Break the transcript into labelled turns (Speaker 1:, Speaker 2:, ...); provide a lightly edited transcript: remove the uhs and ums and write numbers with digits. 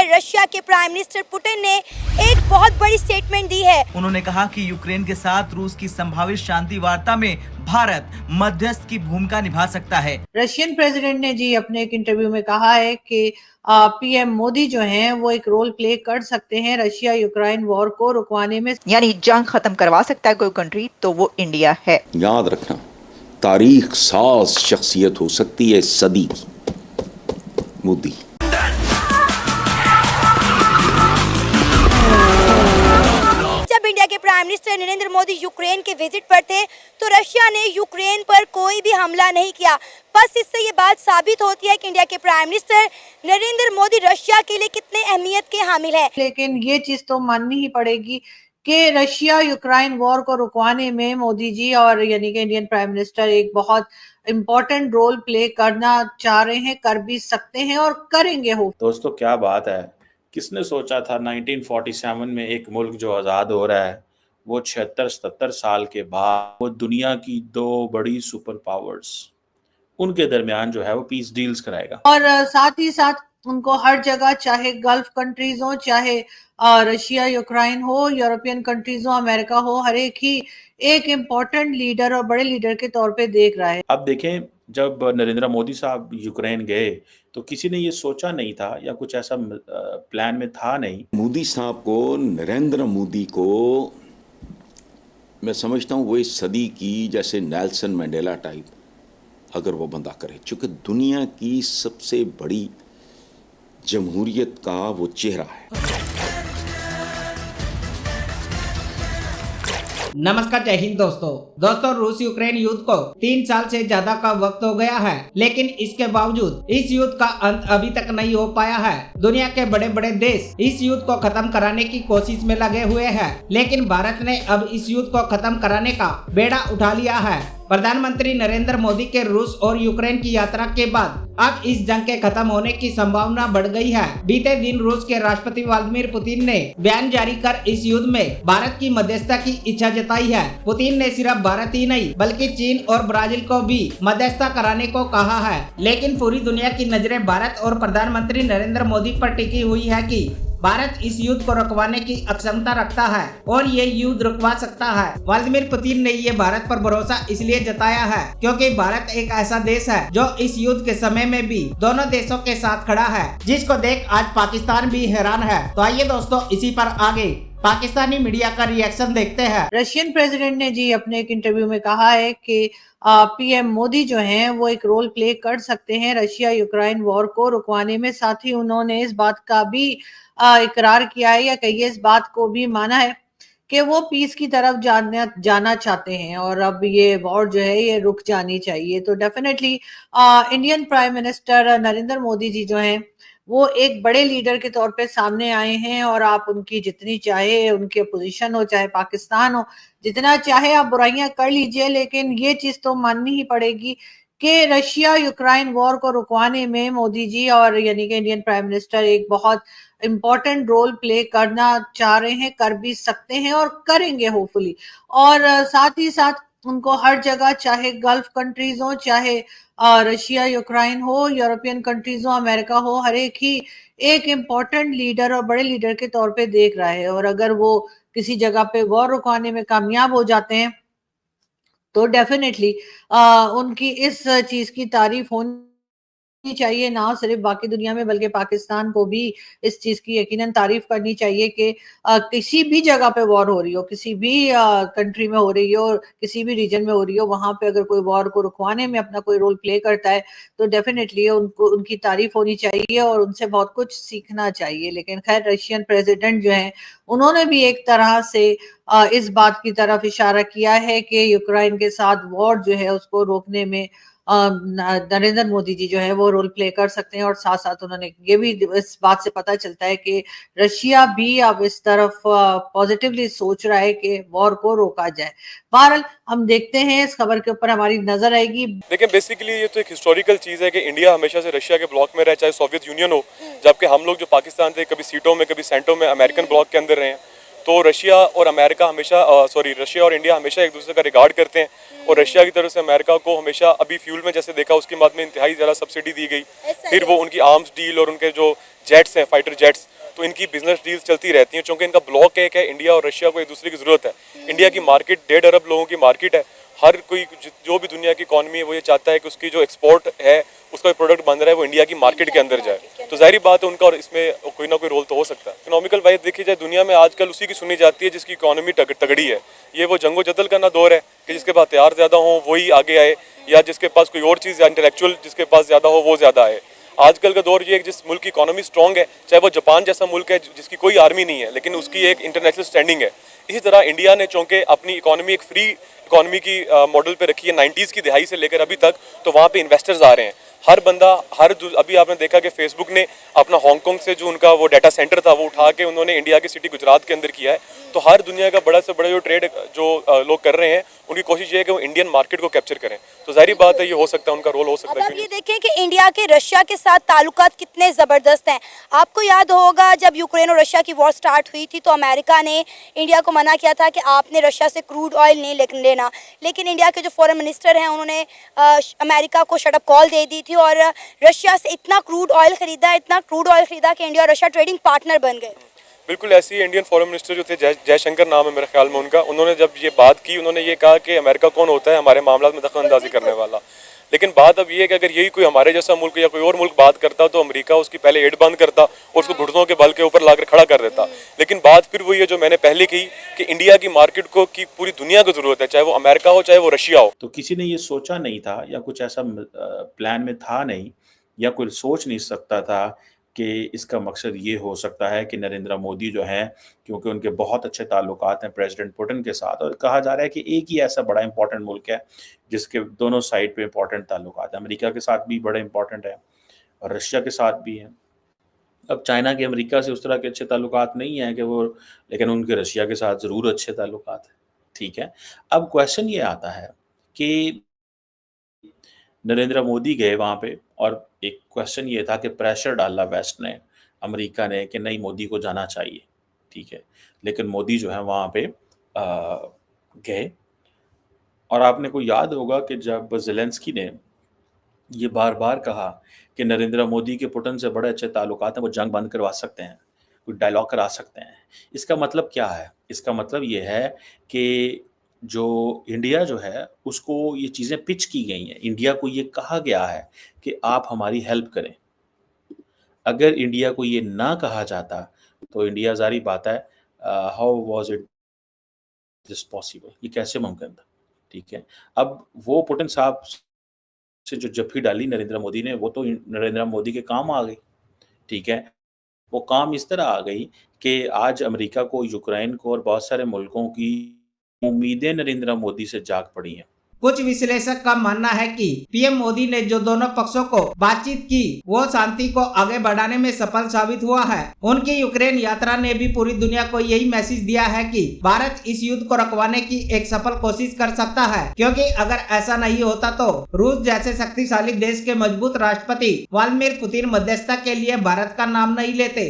Speaker 1: Russia के prime minister Putin ने एक बहुत बड़ी स्टेटमेंट दी है।
Speaker 2: उन्होंने कहा कि यूक्रेन के साथ रूस की संभावित शांति वार्ता में भारत मध्यस्थ की भूमिका निभा सकता है।
Speaker 3: रशियन प्रेसिडेंट ने जी अपने एक इंटरव्यू में कहा है कि पीएम मोदी जो हैं वो एक रोल प्ले कर सकते हैं रशिया यूक्रेन वॉर को रुकवाने में,
Speaker 4: यानी जंग खत्म करवा सकता है कोई कंट्री तो वो इंडिया है।
Speaker 5: याद रखना, तारीख साज शख्सियत हो सकती है सदी की, मोदी।
Speaker 1: जब इंडिया के prime minister Narendra Modi Ukraine के विजिट पर थे तो रशिया ने यूक्रेन पर कोई भी हमला नहीं किया। बस इससे ये बात साबित होती है कि इंडिया के prime minister Narendra Modi Russia के लिए कितने अहमियत के हामिल है।
Speaker 3: लेकिन ये चीज तो माननी ही पड़ेगी कि रशिया यूक्रेन वॉर को रुकवाने में मोदी जी और यानी कि इंडियन प्राइम मिनिस्टर एक बहुत इम्पोर्टेंट रोल प्ले करना चाह रहे हैं, कर भी सकते हैं और करेंगे। हो
Speaker 6: दोस्तों, क्या बात है। किसने सोचा था 1947 में एक मुल्क जो आज़ाद हो रहा है वो 76-77 साल के बाद वो दुनिया की दो बड़ी सुपर पावर्स उनके दरमियान जो है वो पीस डील्स कराएगा।
Speaker 3: और साथ ही साथ उनको हर जगह, चाहे गल्फ कंट्रीज हो, चाहे रशिया यूक्रेन हो, यूरोपियन कंट्रीज हो, अमेरिका हो, हर एक ही एक इम्पोर्टेंट लीडर और बड़े लीडर के तौर पे देख रहा है।
Speaker 6: अब देखें, जब नरेंद्र मोदी साहब यूक्रेन गए तो किसी ने ये सोचा नहीं था या कुछ ऐसा प्लान में था नहीं।
Speaker 5: मोदी साहब को, नरेंद्र मोदी को मैं समझता हूँ वो इस सदी की जैसे नेल्सन मंडेला टाइप अगर वो बंदा करे, चूंकि दुनिया की सबसे बड़ी जमहूरियत का वो चेहरा है।
Speaker 7: नमस्कार, जय हिंद दोस्तों, रूस यूक्रेन युद्ध को 3 साल से ज्यादा का वक्त हो गया है, लेकिन इसके बावजूद इस युद्ध का अंत अभी तक नहीं हो पाया है। दुनिया के बड़े बड़े देश इस युद्ध को खत्म कराने की कोशिश में लगे हुए हैं, लेकिन भारत ने अब इस युद्ध को खत्म कराने का बेड़ा उठा लिया है। प्रधानमंत्री नरेंद्र मोदी के रूस और यूक्रेन की यात्रा के बाद अब इस जंग के खत्म होने की संभावना बढ़ गई है। बीते दिन रूस के राष्ट्रपति व्लादिमीर पुतिन ने बयान जारी कर इस युद्ध में भारत की मध्यस्थता की इच्छा जताई है। पुतिन ने सिर्फ भारत ही नहीं बल्कि चीन और ब्राजील को भी मध्यस्थता कराने को कहा है, लेकिन पूरी दुनिया की नजरें भारत और प्रधानमंत्री नरेंद्र मोदी पर टिकी हुई है कि भारत इस युद्ध को रुकवाने की अक्षमता रखता है और ये युद्ध रुकवा सकता है। व्लादिमीर पुतिन ने ये भारत पर भरोसा इसलिए जताया है क्योंकि भारत एक ऐसा देश है जो इस युद्ध के समय में भी दोनों देशों के साथ खड़ा है, जिसको देख आज पाकिस्तान भी हैरान है। तो आइए दोस्तों, इसी पर आगे पाकिस्तानी मीडिया का रिएक्शन देखते हैं।
Speaker 3: रशियन प्रेसिडेंट ने जी अपने एक इंटरव्यू में कहा है कि पीएम मोदी जो हैं वो एक रोल प्ले कर सकते हैं रशिया यूक्रेन वॉर को रुकवाने में। साथ ही उन्होंने इस बात का भी इकरार किया है या कहिए इस बात को भी माना है कि वो पीस की तरफ जाना चाहते हैं और अब ये वॉर जो है ये रुक जानी चाहिए। तो definitely Indian prime minister Narendra Modi ji जो हैं वो एक बड़े लीडर के तौर पे सामने आए हैं और आप उनकी जितनी चाहे, उनकी अपोजिशन हो चाहे पाकिस्तान हो, जितना चाहे आप बुराइयां कर लीजिए, लेकिन ये चीज तो माननी ही पड़ेगी कि रशिया यूक्रेन वॉर को रुकवाने में मोदी जी और यानी कि इंडियन प्राइम मिनिस्टर एक बहुत इम्पोर्टेंट रोल प्ले करना चाह रहे हैं, कर भी सकते हैं और करेंगे होपफुली। और साथ ही साथ उनको हर जगह, चाहे गल्फ कंट्रीज हो, चाहे रशिया यूक्रेन हो, यूरोपियन कंट्रीज हो, अमेरिका हो, हर एक ही एक इम्पोर्टेंट लीडर और बड़े लीडर के तौर पे देख रहा है। और अगर वो किसी जगह पे वॉर रुकवाने में कामयाब हो जाते हैं तो डेफिनेटली उनकी इस चीज की तारीफ होनी चाहिए, ना सिर्फ बाकी दुनिया में बल्कि पाकिस्तान को भी इस चीज की यकीनन तारीफ करनी चाहिए कि किसी भी जगह पे वॉर हो रही हो, किसी भी कंट्री में हो रही हो, किसी भी रीजन में हो रही हो, वहां पे अगर कोई वॉर को रुकवाने में अपना कोई रोल प्ले करता है तो डेफिनेटली उनको उनकी तारीफ होनी चाहिए और उनसे बहुत कुछ सीखना चाहिए। लेकिन खैर, रशियन प्रेसिडेंट जो है उन्होंने भी एक तरह से इस बात की तरफ इशारा किया है कि यूक्रेन के साथ वॉर जो है उसको रोकने में नरेंद्र मोदी जी जो है वो रोल प्ले कर सकते हैं। और साथ साथ उन्होंने ये भी, इस बात से पता चलता है कि रशिया भी अब इस तरफ पॉजिटिवली सोच रहा है कि वॉर को रोका जाए। बहरहाल हम देखते हैं, इस खबर के ऊपर हमारी नजर आएगी।
Speaker 8: देखिए, बेसिकली ये तो एक हिस्टोरिकल चीज है कि इंडिया हमेशा से रशिया के ब्लॉक में रहे, चाहे सोवियत यूनियन हो, जबकि हम लोग जो पाकिस्तान थे कभी सीटों में कभी सेंटों में अमेरिकन ब्लॉक के अंदर रहे हैं। तो रशिया और इंडिया हमेशा एक दूसरे का रिगार्ड करते हैं और रशिया की तरफ से अमेरिका को हमेशा अभी फ्यूल में जैसे देखा उसके बाद में इंतहाई ज़्यादा सब्सिडी दी गई। फिर वो उनकी आर्म्स डील और उनके जो जेट्स हैं, फाइटर जेट्स, तो इनकी बिजनेस डील्स चलती रहती हैं। क्योंकि इनका ब्लॉक एक है, इंडिया और रशिया को एक दूसरे की ज़रूरत है। इंडिया की मार्केट 1.5 अरब लोगों की मार्केट है। हर कोई जो भी दुनिया की इकॉनमी है वो ये चाहता है कि उसकी जो एक्सपोर्ट है, उसका प्रोडक्ट बन रहा है वो इंडिया की मार्केट के अंदर जाए। तो जाहिर बात है उनका और इसमें कोई ना कोई रोल तो हो सकता है। इकोनॉमिकल वाइज देखी जाए दुनिया में आजकल उसी की सुनी जाती है जिसकी इकोनॉमी तगड़ी है। ये वो जंगो जदल का ना दौर है कि जिसके पास हथियार ज़्यादा हो वही आगे आए, या जिसके पास कोई और चीज़ या इंटेलेक्चुअल जिसके पास ज़्यादा हो वो ज़्यादा आए। आजकल का दौर ये है कि जिस मुल्क की इकोनॉमी स्ट्रॉन्ग है, चाहे वो जापान जैसा मुल्क है जिसकी कोई आर्मी नहीं है लेकिन उसकी एक इंटरनेशनल स्टैंडिंग है, इसी तरह इंडिया ने चूँकि अपनी इकोनॉमी एक फ्री इकोनॉमी की मॉडल पे रखी है 90s की दिहाई से लेकर अभी तक, तो वहाँ पे इन्वेस्टर्स आ रहे हैं। हर बंदा अभी आपने देखा कि फेसबुक ने अपना हांगकांग से जो उनका वो डाटा सेंटर था वो उठा के उन्होंने इंडिया की सिटी गुजरात के अंदर किया है। तो हर दुनिया का बड़ा से बड़ा जो ट्रेड जो लोग कर रहे हैं उनकी कोशिश ये है कि वो इंडियन मार्केट को कैप्चर करें। तो जाहिर बात है ये हो सकता है, उनका रोल हो सकता है।
Speaker 1: अब आप ये देखें कि इंडिया के रशिया के साथ ताल्लुकात कितने ज़बरदस्त हैं। आपको याद होगा जब यूक्रेन और रशिया की वॉर स्टार्ट हुई थी तो अमेरिका ने इंडिया को मना किया था कि आपने रशिया से क्रूड ऑयल नहीं लेना, लेकिन इंडिया के जो फॉरेन मिनिस्टर हैं उन्होंने अमेरिका को शटअप कॉल दे दी थी और रशिया से इतना क्रूड ऑयल खरीदा कि इंडिया और रशिया ट्रेडिंग पार्टनर बन गए।
Speaker 8: बिल्कुल ऐसी इंडियन फॉरेन मिनिस्टर जो थे, जयशंकर नाम है मेरे ख्याल में उनका, उन्होंने जब ये बात की उन्होंने ये कहा कि अमेरिका कौन होता है हमारे मामला में दखल अंदाजी करने वाला। लेकिन बात अब ये है कि अगर यही कोई हमारे जैसा मुल्क या कोई और मुल्क बात करता तो अमेरिका उसकी पहले एड बंद करता और उसको घुटनों के बल के ऊपर लाकर खड़ा कर देता। लेकिन बात फिर वही है जो मैंने पहले कही कि इंडिया की मार्केट को की पूरी दुनिया को जरूरत है, चाहे वो अमेरिका हो चाहे वो रशिया हो।
Speaker 6: तो किसी ने ये सोचा नहीं था या कुछ ऐसा प्लान में था नहीं या कोई सोच नहीं सकता था कि इसका मकसद ये हो सकता है कि नरेंद्र मोदी जो हैं, क्योंकि उनके बहुत अच्छे ताल्लुकात हैं प्रेसिडेंट पुतिन के साथ, और कहा जा रहा है कि एक ही ऐसा बड़ा इंपॉर्टेंट मुल्क है जिसके दोनों साइड पे इंपॉर्टेंट ताल्लुकात हैं। अमेरिका के साथ भी बड़े इंपॉर्टेंट है और रशिया के साथ भी हैं। अब चाइना के अमेरिका से उस तरह के अच्छे ताल्लुकात नहीं हैं कि वो, लेकिन उनके रशिया के साथ ज़रूर अच्छे ताल्लुकात हैं। ठीक है, अब क्वेश्चन ये आता है कि नरेंद्र मोदी गए वहाँ पे और एक क्वेश्चन ये था कि प्रेशर डाला वेस्ट ने, अमेरिका ने, कि नहीं मोदी को जाना चाहिए। ठीक है, लेकिन मोदी जो है वहाँ पे गए और आपने को याद होगा कि जब ज़ेलेंस्की ने ये बार-बार कहा कि नरेंद्र मोदी के पुतिन से बड़े अच्छे ताल्लुकात हैं, वो जंग बंद करवा सकते हैं, कोई डायलॉग करा सकते हैं। इसका मतलब क्या है? इसका मतलब ये है कि जो इंडिया जो है उसको ये चीज़ें पिच की गई हैं। इंडिया को ये कहा गया है कि आप हमारी हेल्प करें। अगर इंडिया को ये ना कहा जाता तो इंडिया ज़ाहिर बात है how was it this possible, ये कैसे मुमकिन था? ठीक है, अब वो पुतिन साहब से जो जफ्फी डाली नरेंद्र मोदी ने वो तो नरेंद्र मोदी के काम आ गई। ठीक है, वो काम इस तरह आ गई कि आज अमेरिका को, यूक्रेन को और बहुत सारे मुल्कों की उम्मीदें नरेंद्र मोदी से जाग पड़ी हैं।
Speaker 7: कुछ विश्लेषक का मानना है कि पीएम मोदी ने जो दोनों पक्षों को बातचीत की वो शांति को आगे बढ़ाने में सफल साबित हुआ है। उनकी यूक्रेन यात्रा ने भी पूरी दुनिया को यही मैसेज दिया है कि भारत इस युद्ध को रुकवाने की एक सफल कोशिश कर सकता है, क्योंकि अगर ऐसा नहीं होता तो रूस जैसे शक्तिशाली देश के मजबूत राष्ट्रपति व्लादिमीर पुतिन मध्यस्थता के लिए भारत का नाम नहीं लेते।